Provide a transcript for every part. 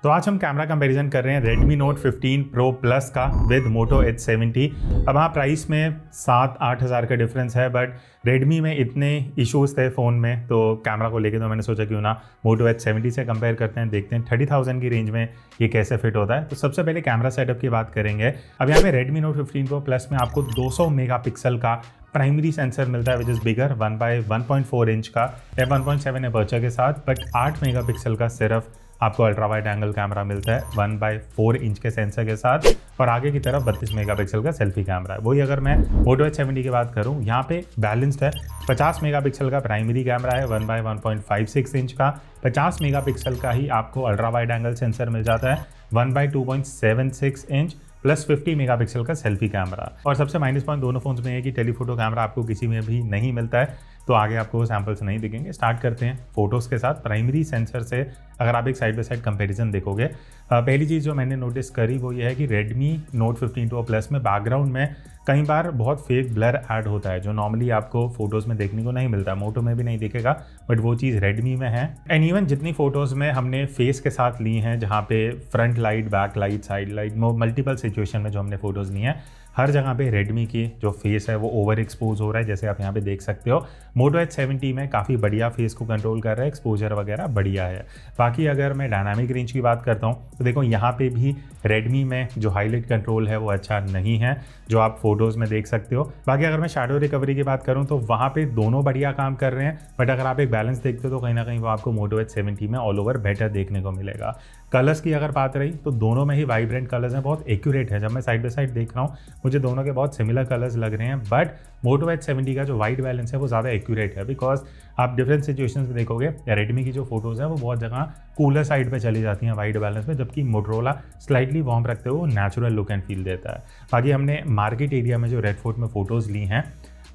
तो आज हम कैमरा कंपैरिजन कर रहे हैं Redmi Note 15 Pro Plus का विद Moto H70। अब हाँ, प्राइस में 7-8 हज़ार का डिफरेंस है, बट Redmi में इतने इश्यूज़ थे फ़ोन में तो कैमरा को लेके तो मैंने सोचा क्यों ना Moto H70 से कंपेयर करते हैं, देखते हैं 30,000 की रेंज में ये कैसे फिट होता है। तो सबसे पहले कैमरा सेटअप की बात करेंगे। अब यहाँ पे Redmi Note 15 Pro Plus में आपको 200 मेगापिक्सल का प्राइमरी सेंसर मिलता है विच इज़ बिगर 1/1.4 इंच का f1.7 अपर्चर के साथ, बट 8 मेगापिक्सल का सिर्फ आपको अल्ट्रा वाइड एंगल कैमरा मिलता है 1/4 इंच के सेंसर के साथ, और आगे की तरफ 32 मेगापिक्सल का सेल्फी कैमरा है। वही अगर मैं Moto H70 की बात करूं, यहाँ पे बैलेंस्ड है। 50 मेगापिक्सल का प्राइमरी कैमरा है 1/1.56 इंच का, 50 मेगापिक्सल का ही आपको अल्ट्रा वाइड एंगल सेंसर मिल जाता है 1/2.76 इंच प्लस 50 मेगापिक्सल का सेल्फी कैमरा। और सबसे माइनस पॉइंट दोनों फोन्स में है कि टेलीफोटो कैमरा आपको किसी में भी नहीं मिलता है, तो आगे आपको वो सैम्पल्स नहीं दिखेंगे। स्टार्ट करते हैं फोटोज़ के साथ। प्राइमरी सेंसर से अगर आप एक साइड बाय साइड कंपैरिजन देखोगे, पहली चीज़ जो मैंने नोटिस करी वो ये है कि Redmi Note 15 Pro Plus में बैकग्राउंड में कई बार बहुत फेक ब्लर ऐड होता है जो नॉर्मली आपको फोटोज़ में देखने को नहीं मिलता। मोटो में भी नहीं दिखेगा, बट वो चीज़ Redmi में है। एंड इवन जितनी फोटोज़ में हमने फेस के साथ ली हैं, जहाँ पे front light, back light, side light, multiple situation में जो हमने फोटोज़ ली हैं, हर जगह पे Redmi की जो फेस है वो ओवर एक्सपोज हो रहा है, जैसे आप यहाँ पे देख सकते हो। Moto H70 में काफ़ी बढ़िया फेस को कंट्रोल कर रहा है, एक्सपोजर वगैरह बढ़िया है। बाकी अगर मैं डायनामिक रेंज की बात करता हूँ तो देखो यहाँ पे भी Redmi में जो हाईलाइट कंट्रोल है वो अच्छा नहीं है, जो आप फोटोज़ में देख सकते हो। बाकी अगर मैं शैडो रिकवरी की बात करूँ तो वहाँ पे दोनों बढ़िया काम कर रहे हैं, बट अगर आप एक बैलेंस देखते हो तो कहीं ना कहीं वो आपको Moto H70 में ऑल ओवर बेटर देखने को मिलेगा। कलर्स की अगर बात रही तो दोनों में ही वाइब्रेंट कलर्स हैं, बहुत एक्यूरेट है। जब मैं साइड बाय साइड देख रहा हूँ मुझे दोनों के बहुत सिमिलर कलर्स लग रहे हैं, बट Moto H70 का जो वाइट बैलेंस है वो ज़्यादा एक्यूरेट है, बिकॉज आप डिफरेंट सिचुएशंस में देखोगे Redmi की जो फोटोज़ हैं वो बहुत जगह कूलर साइड पे चली जाती हैं वाइट बैलेंस में, जबकि Motorola स्लाइटली वार्म रखते हुए नेचुरल लुक एंड फील देता है। बाकी हमने मार्केट एरिया में जो रेड फोर्ट में फ़ोटोज़ ली हैं,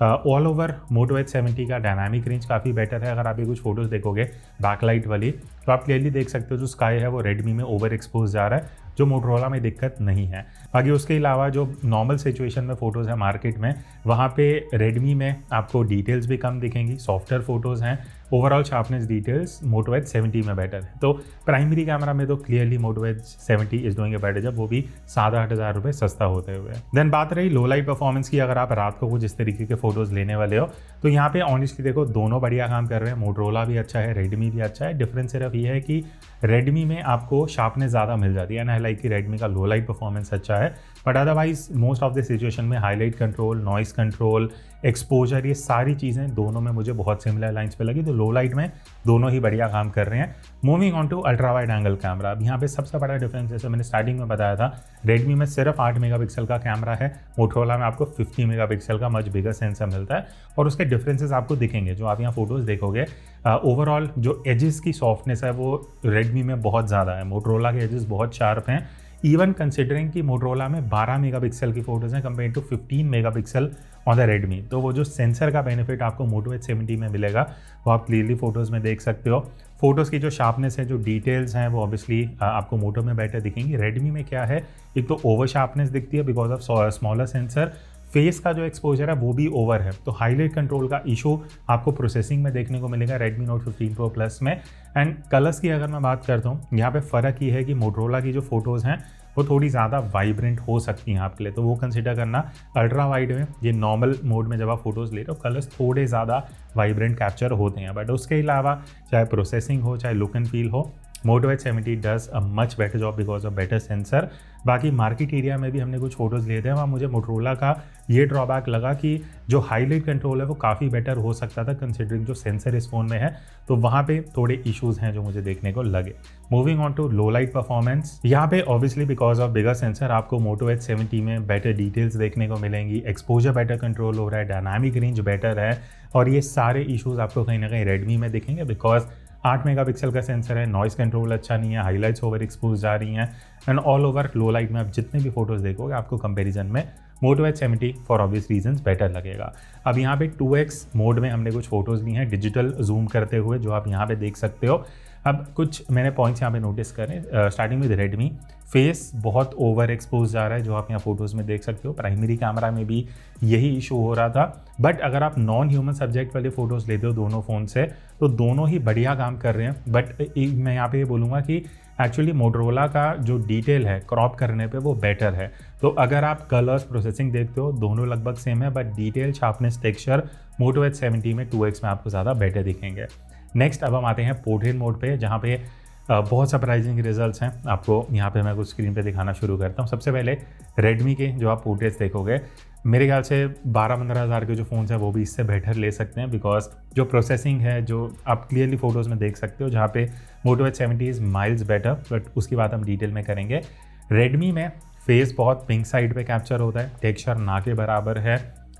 ऑल ओवर Moto H70 का डायनामिक रेंज काफ़ी बेटर है। अगर आप ये कुछ फोटोज़ देखोगे बैकलाइट वाली तो आप क्लियरली देख सकते हो जो स्काई है वो Redmi में ओवर एक्सपोज जा रहा है, जो Motorola में दिक्कत नहीं है। बाकी उसके अलावा जो नॉर्मल सिचुएशन में फ़ोटोज़ है मार्केट में, वहाँ पे Redmi में आपको डिटेल्स भी कम दिखेंगी, सॉफ्टवेयर फ़ोटोज़ हैं। Overall sharpness details Moto H70 में बेटर है। तो प्राइमरी कैमरा में तो clearly Moto H70 is doing a better जब, वो भी 7-8 हज़ार रुपये सस्ता होते हुए। देन बात रही लो लाइट परफॉर्मेंस की। अगर आप रात को कुछ इस तरीके के फ़ोटोज़ लेने वाले हो तो यहाँ पे ऑनेस्टली देखो दोनों बढ़िया काम कर रहे हैं। Motorola भी अच्छा है, Redmi भी अच्छा है। डिफरेंस सिर्फ ये है कि Redmi में आपको शार्पनेस ज़्यादा मिल जाती है, एंड हाईलाइट की Redmi का लो लाइट परफॉर्मेंस अच्छा है, but otherwise most of the situation में highlight control, noise control, exposure, ये सारी चीज़ें दोनों में मुझे बहुत सिमिलर लाइंस पे लगी। तो लो लाइट में दोनों ही बढ़िया काम कर रहे हैं। Moving on to ultra wide angle camera. अब यहाँ पे सबसे बड़ा डिफरेंस, जैसे मैंने स्टार्टिंग में बताया था, Redmi में सिर्फ 8 मेगापिक्सल का कैमरा है, Motorola में आपको 50 मेगापिक्सल का मच बिगर सेंसर मिलता है, और उसके डिफरेंसेस आपको दिखेंगे जो आप यहाँ फोटोज़ देखोगे। ओवरऑल जो एजेस की सॉफ्टनेस है वो Redmi में बहुत ज़्यादा है, Motorola के एजेस बहुत शार्प हैं। इवन कंसिडरिंग कि Motorola में 12 मेगापिक्सल की फोटोज़ हैं compare to 15 megapixel on the Redmi, तो वो जो सेंसर का बेनिफिट आपको Moto H70 में मिलेगा वो आप क्लियरली फोटोज़ में देख सकते हो। फोटोज़ की जो शार्पनेस है, जो डिटेल्स हैं, वो ऑब्वियसली आपको Moto में बेटर दिखेंगी। Redmi में क्या है, एक तो ओवर शार्पनेस दिखती है because of smaller sensor, face का जो एक्सपोजर है वो भी ओवर है, तो हाईलाइट कंट्रोल का इशू आपको प्रोसेसिंग में देखने को मिलेगा Redmi Note 15 Pro Plus में। एंड कलर्स की अगर मैं बात करता हूँ, यहाँ पे फ़र्क ये है कि Motorola की जो फोटोज़ हैं वो थोड़ी ज़्यादा वाइब्रेंट हो सकती हैं आपके लिए, तो वो कंसिडर करना। अल्ट्रा वाइड में, ये नॉर्मल मोड में जब आप फोटोज़ ले रहे हो, कलर्स थोड़े ज़्यादा वाइब्रेंट कैप्चर होते हैं, बट उसके अलावा चाहे प्रोसेसिंग हो, चाहे लुक एंड फील हो, Moto H70 does a much better job because of better sensor. बाकी मार्केट एरिया में भी हमने कुछ फोटोज़ लिए थे, वहाँ मुझे Motorola का ये ड्रॉबैक लगा कि जो हाईलाइट कंट्रोल है वो काफ़ी बेटर हो सकता था कंसिडरिंग जो सेंसर इस फ़ोन में है, तो वहाँ पे थोड़े इश्यूज़ हैं जो मुझे देखने को लगे। Moving on to low light performance, यहाँ पे obviously because of bigger sensor आपको Moto H70 में बेटर डिटेल्स देखने को मिलेंगी, एक्सपोजर बेटर कंट्रोल हो रहा है, डायनामिक रेंज बेटर है, और ये सारे इश्यूज़ आपको कहीं ना कहीं Redmi में दिखेंगे बिकॉज 8 मेगापिक्सल का सेंसर है, नॉइस कंट्रोल अच्छा नहीं है, हाईलाइट्स ओवर एक्सपोज जा रही हैं, and all over low light में आप जितने भी फोटोज़ देखोगे आपको कंपैरिजन में Moto H70 for obvious reasons better लगेगा। अब यहाँ पे 2x मोड में हमने कुछ फोटोज़ ली हैं डिजिटल जूम करते हुए, जो आप यहाँ पे देख सकते हो। अब कुछ मैंने पॉइंट्स यहाँ पे नोटिस करें, स्टार्टिंग विद Redmi, फेस बहुत ओवर एक्सपोज जा रहा है जो आप यहाँ फोटोज़ में देख सकते हो। प्राइमरी कैमरा में भी यही इशू हो रहा था, बट अगर आप नॉन ह्यूमन सब्जेक्ट वाले फोटोज़ लेते हो दोनों फ़ोन से तो दोनों ही बढ़िया काम कर रहे हैं। बट मैं यहाँ पे ये बोलूँगा कि एक्चुअली मोटरोला का जो डिटेल है क्रॉप करने पे वो बेटर है। तो अगर आप कलर्स प्रोसेसिंग देखते हो दोनों लगभग सेम है, but detail sharpness texture Moto H70 में 2x में आपको ज़्यादा बेटर दिखेंगे। नेक्स्ट अब हम आते हैं पोर्ट्रेट मोड पे, जहाँ पे बहुत सरप्राइजिंग रिजल्ट्स हैं। आपको यहाँ पे मैं कुछ स्क्रीन पे दिखाना शुरू करता हूँ। सबसे पहले रेडमी के जो आप पोर्ट्रेट्स देखोगे, मेरे ख्याल से 12-15 हज़ार के जो फ़ोन्स हैं वो भी इससे बेटर ले सकते हैं, बिकॉज जो प्रोसेसिंग है जो आप क्लियरली फ़ोटोज़ में देख सकते हो, जहाँ पे मोटो H70 is miles better, but उसकी बात हम डिटेल में करेंगे। रेडमी में फेस बहुत पिंक साइड पे कैप्चर होता है, टेक्सचर ना के बराबर है,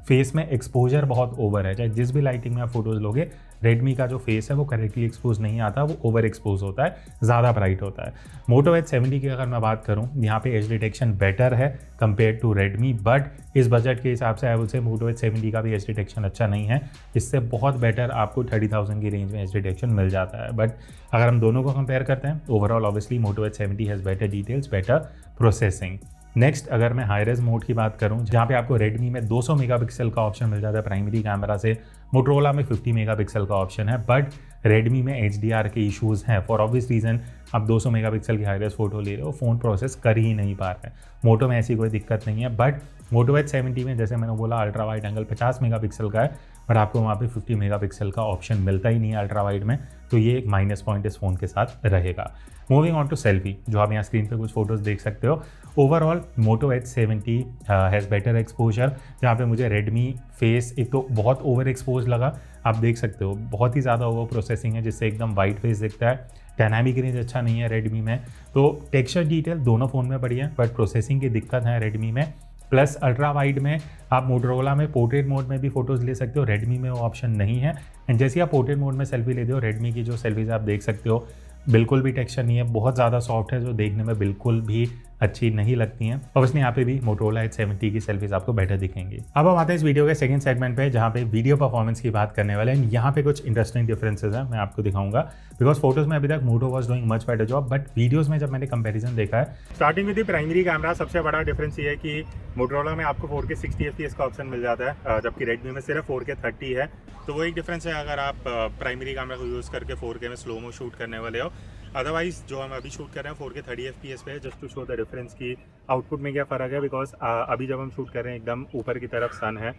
फेस में एक्सपोजर बहुत ओवर है। चाहे जिस भी लाइटिंग में आप फोटोज़ लोगे, रेडमी का जो फेस है वो करेक्टली एक्सपोज नहीं आता, वो ओवर एक्सपोज होता है, ज़्यादा ब्राइट होता है। मोटो H70 की अगर मैं बात करूँ, यहाँ पे एज डिटेक्शन बेटर है कंपेयर टू रेडमी, बट इस बजट के हिसाब से I would say motto H70 का भी एज डिटेक्शन अच्छा नहीं है। इससे बहुत बेटर आपको 30,000 की रेंज में एज डिटेक्शन मिल जाता है। बट अगर हम दोनों को कंपेयर करते हैं, overall obviously Moto H70 has better details, better processing. Next अगर मैं हाई रेज मोड की बात करूं, जहां पे आपको रेडमी में 200 मेगापिक्सल का ऑप्शन मिल जाता है प्राइमरी कैमरा से, मोटरोला में 50 मेगापिक्सल का ऑप्शन है, बट रेडमी में HDR के इश्यूज़ हैं। फॉर ऑब्वियस रीज़न, आप 200 मेगापिक्सल की हाई रेज फोटो ले रहे हो, फ़ोन प्रोसेस कर ही नहीं पा रहा है। मोटो में ऐसी कोई दिक्कत नहीं है, बट मोटो H70 में जैसे मैंने बोला अल्ट्रा वाइड एंगल 50 मेगापिक्सल का है, बट आपको वहाँ पे 50 मेगापिक्सल का ऑप्शन मिलता ही नहीं है अल्ट्रा वाइड में, तो ये एक माइनस पॉइंट इस फ़ोन के साथ रहेगा। मूविंग ऑन टू सेल्फी, जो आप यहाँ स्क्रीन पे कुछ फोटोज़ देख सकते हो। Overall Moto H70 has better exposure, जहाँ पे मुझे रेडमी फेस एक तो बहुत ओवर एक्सपोज लगा, आप देख सकते हो बहुत ही ज़्यादा ओवर प्रोसेसिंग है जिससे एकदम वाइट फेस दिखता है। डायनामिक रेंज अच्छा नहीं है रेडमी में, तो टेक्सचर डिटेल दोनों फ़ोन में बढ़िया है, बट प्रोसेसिंग की दिक्कत है रेडमी में। प्लस अल्ट्रा वाइड में आप मोटरोला में पोर्ट्रेट मोड में भी फोटोज़ ले सकते हो, रेडमी में वो ऑप्शन नहीं है। एंड जैसे आप पोर्ट्रेट मोड में सेल्फी लेते हो, रेडमी की जो सेल्फीज आप देख सकते हो बिल्कुल भी टेक्सचर नहीं है, बहुत ज़्यादा सॉफ्ट है, जो देखने में बिल्कुल भी अच्छी नहीं लगती हैं। ऑब्वियसली यहाँ पे भी मोटरोला H70 की सेल्फीज आपको बेटर दिखेंगे। अब हम आते हैं इस वीडियो के सेकंड सेगमेंट पे, जहाँ पे वीडियो परफॉर्मेंस की बात करने वाले हैं। यहाँ पे कुछ इंटरेस्टिंग डिफरेंसेस हैं, मैं आपको दिखाऊंगा, बिकॉज फोटोज में अभी तक Moto was doing much better job, but videos में जब मैंने कंपेरिजन देखा है, स्टार्टिंग विद प्राइमरी कैमरा, सबसे बड़ा डिफरेंस ये है कि मोटरोला में आपको 4K 60 FPS का ऑप्शन मिल जाता है, जबकि रेडमी में सिर्फ 4K 30 है। तो वो एक डिफरेंस है अगर आप प्राइमरी कैमरा को यूज़ करके 4K में स्लो मो शूट करने वाले हो। अदरवाइज जो हम अभी शूट कर रहे हैं 4K 30 FPS पे, just to show the difference की आउटपुट में क्या फ़र्क है। बिकॉज अभी जब हम शूट कर रहे हैं एकदम ऊपर की तरफ सन है,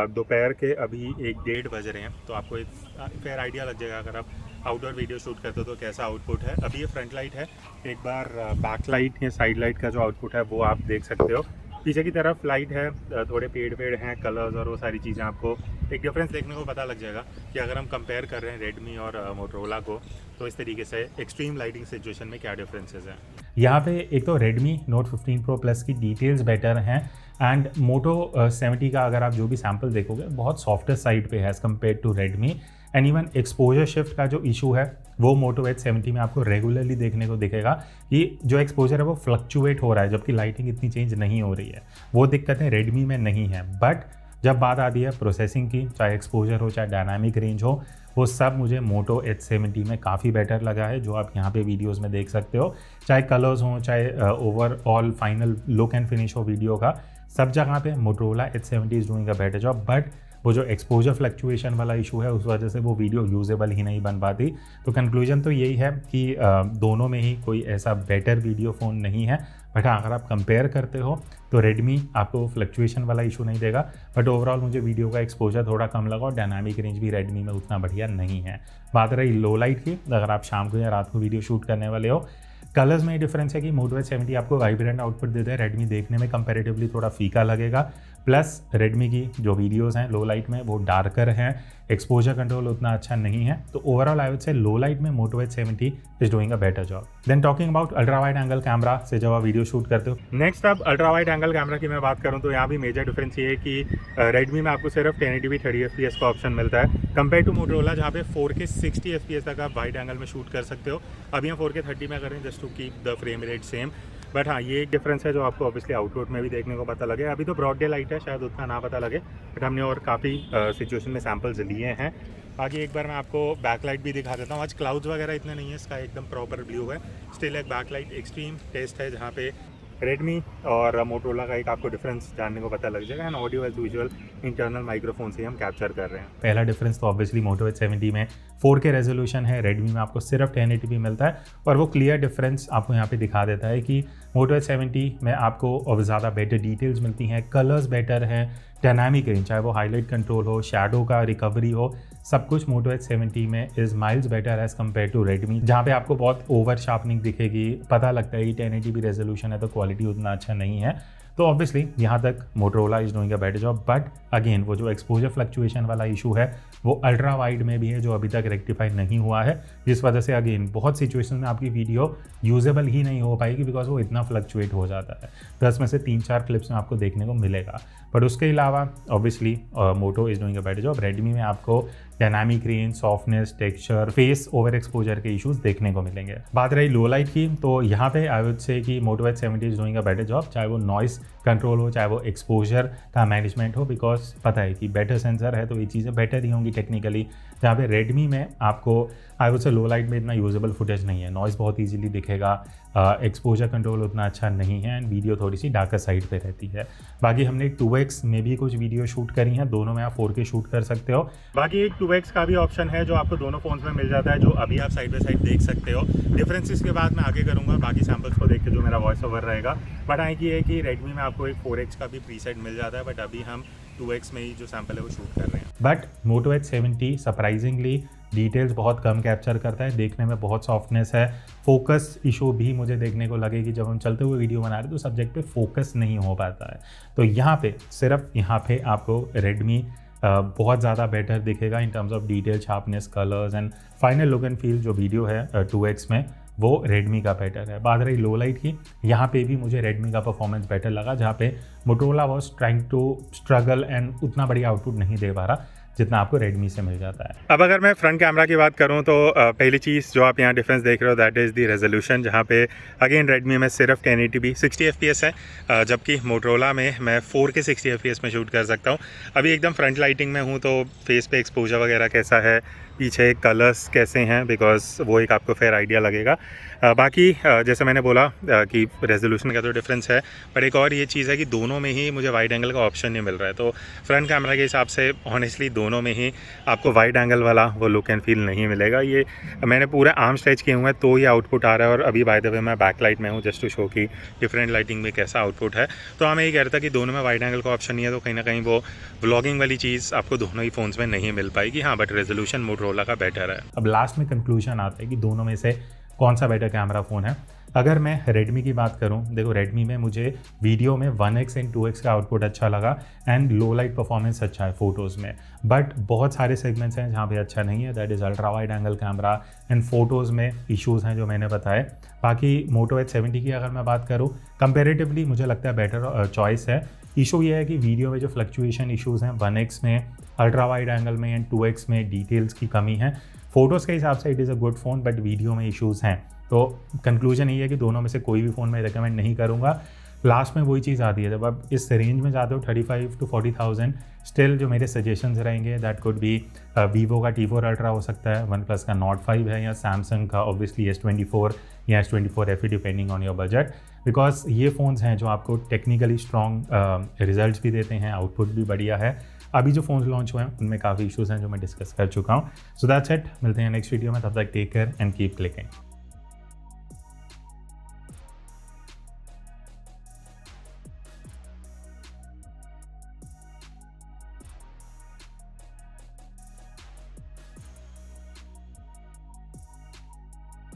दोपहर के अभी 1-1:30 बज रहे हैं, तो आपको एक फेयर आइडिया लग जाएगा अगर आप आउटडोर वीडियो शूट करते हो तो कैसा आउटपुट है। अभी ये फ्रंट लाइट है, एक बार बैक लाइट या साइड लाइट का जो आउटपुट है वो आप देख सकते हो। पीछे की तरफ लाइट है, थोड़े पेड़ हैं, कलर्स और वो सारी चीज़ें, आपको एक डिफरेंस देखने को पता लग जाएगा कि अगर हम कंपेयर कर रहे हैं रेडमी और मोटरोला को, तो इस तरीके से एक्सट्रीम लाइटिंग सिचुएशन में क्या डिफरेंसेस हैं। यहाँ पे एक तो रेडमी नोट 15 प्रो प्लस की डिटेल्स बेटर हैं, एंड मोटो 70 का अगर आप जो भी सैम्पल देखोगे बहुत सॉफ्टर साइड पे है as compare to Redmi. And even exposure shift का जो इशू है वो मोटो H70 में आपको रेगुलरली देखने को दिखेगा। ये जो एक्सपोजर है वो फ्लक्चुएट हो रहा है, जबकि लाइटिंग इतनी चेंज नहीं हो रही है। वो दिक्कतें रेडमी में नहीं है, बट जब बात आती है प्रोसेसिंग की, चाहे एक्सपोजर हो चाहे डायनामिक रेंज हो, वो सब मुझे मोटो H70 में काफ़ी बेटर लगा है, जो आप यहाँ पे वीडियोस में देख सकते हो। चाहे कलर्स हों, चाहे overall final look and finish हो वीडियो का, सब जगह पे Motorola H70 is doing a better job. But वो जो एक्सपोजर फ्लक्चुएशन वाला इशू है उस वजह से वो वीडियो यूजेबल ही नहीं बन पाती। तो कंक्लूजन तो यही है कि दोनों में ही कोई ऐसा बेटर वीडियो फ़ोन नहीं है, बट हाँ अगर आप कंपेयर करते हो तो रेडमी आपको फ्लक्चुएशन वाला इशू नहीं देगा, बट ओवरऑल मुझे वीडियो का एक्सपोजर थोड़ा कम लगा और डायनामिक रेंज भी रेडमी में उतना बढ़िया नहीं है। बात रही लो लाइट की, अगर आप शाम को या रात को वीडियो शूट करने वाले हो, कलर्स में डिफरेंस है कि मोटो H70 आपको वाइब्रेंट आउटपुट देता है, रेडमी देखने में कंपैरेटिवली थोड़ा फीका लगेगा। प्लस रेडमी की जो वीडियोस हैं लो लाइट में वो डार्कर हैं, एक्सपोजर कंट्रोल उतना अच्छा नहीं है। तो overall I would say low light में Moto H70 is doing a better job. Then talking about ultra wide angle camera से जब आप वीडियो शूट करते हो, नेक्स्ट अब अल्ट्रा वाइड एंगल कैमरा की मैं बात करूँ तो यहाँ भी मेजर डिफरेंस ये है कि रेडमी में आपको सिर्फ 1080p 30 FPS का ऑप्शन मिलता है, कंपेयर टू मोटरोला जहाँ पे 4K 60 FPS तक आप वाइड एंगल में शूट कर सकते हो। अभी हम 4K 30 में करें just to keep the frame rate same. But हाँ ये एक डिफरेंस है जो आपको ऑब्वियसली आउटपुट में भी देखने को पता लगे। अभी तो ब्रॉड डे लाइट है, शायद उतना ना पता लगे, बट हमने और काफ़ी सिचुएशन में सैम्पल्स लिए हैं। बाकी एक बार मैं आपको बैकलाइट भी दिखा देता हूँ। आज क्लाउड्स वगैरह इतने नहीं है, इसका एकदम प्रॉपर ब्लू है, स्टिल एक बैकलाइट एक्सट्रीम टेस्ट है जहाँ पे रेडमी और मोटोरोला का एक आपको डिफरेंस जानने को पता लग जाएगा। And audio as usual internal microphone से हम कैप्चर कर रहे हैं। पहला डिफरेंस तो ऑब्वियसली मोटो H70 में 4K रेजोल्यूशन है, रेडमी में आपको सिर्फ 1080p मिलता है। और वो क्लियर डिफरेंस आपको यहाँ पे दिखा देता है कि मोटो H70 में आपको और ज़्यादा बेटर डिटेल्स मिलती हैं, कलर्स बेटर हैं, डायनामिक रेंज, चाहे वो हाईलाइट कंट्रोल हो, शैडो का रिकवरी हो, सब कुछ मोटो H70 में is miles better as compare to Redmi, जहाँ पे आपको बहुत ओवर शार्पनिंग दिखेगी। पता लगता है कि 1080p रेजोल्यूशन है तो क्वालिटी उतना अच्छा नहीं है। तो ऑब्वियसली यहाँ तक Motorola is doing a better job, but again वो जो एक्सपोजर फ्लक्चुएशन वाला इशू है वो अल्ट्रा वाइड में भी है, जो अभी तक रेक्टिफाई नहीं हुआ है, जिस वजह से अगेन बहुत सिचुएशन में आपकी वीडियो यूजेबल ही नहीं हो पाएगी, बिकॉज वो इतना फ्लक्चुएट हो जाता है। 10 में से 3-4 क्लिप्स में आपको देखने को मिलेगा। बट उसके अलावा obviously Moto is doing a better job. Redmi में आपको dynamic range, softness, texture, face over exposure के इश्यूज देखने को मिलेंगे। बात रही लो लाइट की, तो यहाँ पे आई वुड से कि मोटो H70 is doing a better job, चाहे वो नॉइस कंट्रोल हो, चाहे वो एक्सपोजर का मैनेजमेंट हो, बिकॉज पता है कि बेटर सेंसर है तो ये चीज़ें बेटर ही होंगी टेक्निकली। जहाँ पे रेडमी में आपको I would say low light में इतना यूजेबल फुटेज नहीं है, नॉइस बहुत ईजिली दिखेगा, एक्सपोजर कंट्रोल उतना अच्छा नहीं है, एंड वीडियो थोड़ी सी डार्कर साइड पे रहती है। बाकी हमने 2x में भी कुछ वीडियो शूट करी हैं, दोनों में आप 4K शूट कर सकते हो। बाकी एक 2x का भी ऑप्शन है जो आपको दोनों फोन्स में मिल जाता है, जो अभी आप साइड बाय साइड देख सकते हो। डिफरेंसेस के बाद मैं आगे करूँगा बाकी सैम्पल्स को देख के जो मेरा वॉइस ओवर रहेगा। बट हाँ ये है कि रेडमी में आपको एक 4x का भी प्रीसेट मिल जाता है, बट अभी हम 2x में ही जो सैम्पल है वो शूट कर रहे हैं। But motto H70 surprisingly details बहुत कम कैप्चर करता है, देखने में बहुत सॉफ्टनेस है। फोकस इशू भी मुझे देखने को लगे कि जब हम चलते हुए वीडियो बना रहे हैं तो सब्जेक्ट पे फोकस नहीं हो पाता है। तो यहाँ पे सिर्फ यहाँ पे आपको रेडमी बहुत ज़्यादा बेटर दिखेगा in terms of detail, sharpness, colours and final look and feel. जो वीडियो है 2x में वो रेडमी का बेटर है। बात रही लो लाइट की, यहाँ पे भी मुझे रेडमी का परफॉर्मेंस बेटर लगा, जहाँ पे Motorola was trying to struggle and उतना बढ़िया आउटपुट नहीं दे पा रहा जितना आपको रेडमी से मिल जाता है। अब अगर मैं फ्रंट कैमरा की बात करूं तो पहली चीज़ जो आप यहाँ डिफरेंस देख रहे हो दैट इज़ दी रेजोल्यूशन, जहाँ पे अगेन रेडमी में सिर्फ 1080p 60 fps है, जबकि मोटोरोला में मैं 4K 60 fps में शूट कर सकता हूँ। अभी एकदम फ्रंट लाइटिंग में हूँ तो फेस पे एक्सपोजर वगैरह कैसा है, पीछे कलर्स कैसे हैं, बिकॉज वो एक आपको फेयर आइडिया लगेगा। बाकी जैसे मैंने बोला कि रेजोल्यूशन का तो डिफरेंस है, पर एक और ये चीज़ है कि दोनों में ही मुझे वाइड एंगल का ऑप्शन नहीं मिल रहा है। तो फ्रंट कैमरा के हिसाब से ऑनेस्टली दोनों में ही आपको वाइड एंगल वाला वो लुक एंड फील नहीं मिलेगा। ये मैंने पूरे आर्म स्ट्रेच किए हुए हैं तो ये आउटपुट आ रहा है, और अभी बाय द वे मैं बैक लाइट में हूँ जस्ट टू शो की डिफरेंट लाइटिंग में कैसा आउटपुट है। तो हाँ मैं ये कह रहा था कि दोनों में वाइड एंगल का ऑप्शन नहीं है, तो कहीं ना कहीं वो व्लॉगिंग वाली चीज़ आपको दोनों ही फ़ोन्स में नहीं मिल पाएगी। हाँ बट रेजोल्यूशन मोटोरोला का बेटर है। अब लास्ट में कंक्लूजन आता है कि दोनों में से कौन सा बेटर कैमरा फ़ोन है। अगर मैं रेडमी की बात करूं, देखो रेडमी में मुझे वीडियो में 1x एंड 2x का आउटपुट अच्छा लगा एंड लो लाइट परफॉर्मेंस अच्छा है फ़ोटोज़ में। बट बहुत सारे सेगमेंट्स हैं जहाँ पे अच्छा नहीं है, that is ultra wide angle camera and photos में इश्यूज़ हैं जो मैंने बताए। बाकी मोटो H70 की अगर मैं बात करूँ, कंपेरेटिवली मुझे लगता है बेटर चॉइस है। इशू ये है कि वीडियो में जो फ्लक्चुएशन इश्यूज़ हैं 1x में, अल्ट्रा वाइड एंगल में एंड 2x में डिटेल्स की कमी है। फोटोज़ के हिसाब से it is a good phone, but video में इश्यूज़ हैं। तो कंक्लूजन ये है कि दोनों में से कोई भी फ़ोन मैं रिकमेंड नहीं करूँगा। लास्ट में वही चीज़ आती है, जब आप इस रेंज में जाते हो 35 to 40,000, स्टिल जो मेरे सजेशंस रहेंगे दैट कुड बी वीवो का T4 अल्ट्रा हो सकता है, वन प्लस का Note 5 है, या सैमसंग का ऑब्वियसली S24 या S24 FE depending on your budget, because ये फ़ोन्स हैं जो आपको टेक्निकली स्ट्रॉन्ग रिजल्ट्स भी देते हैं, आउटपुट भी बढ़िया है। अभी जो फ़ोन्स लॉन्च हुए हैं उनमें काफ़ी इशूज़ हैं जो मैं डिस्कस कर चुका हूँ। सो दैट्स इट, मिलते हैं नेक्स्ट वीडियो में, तब तक take care and keep clicking.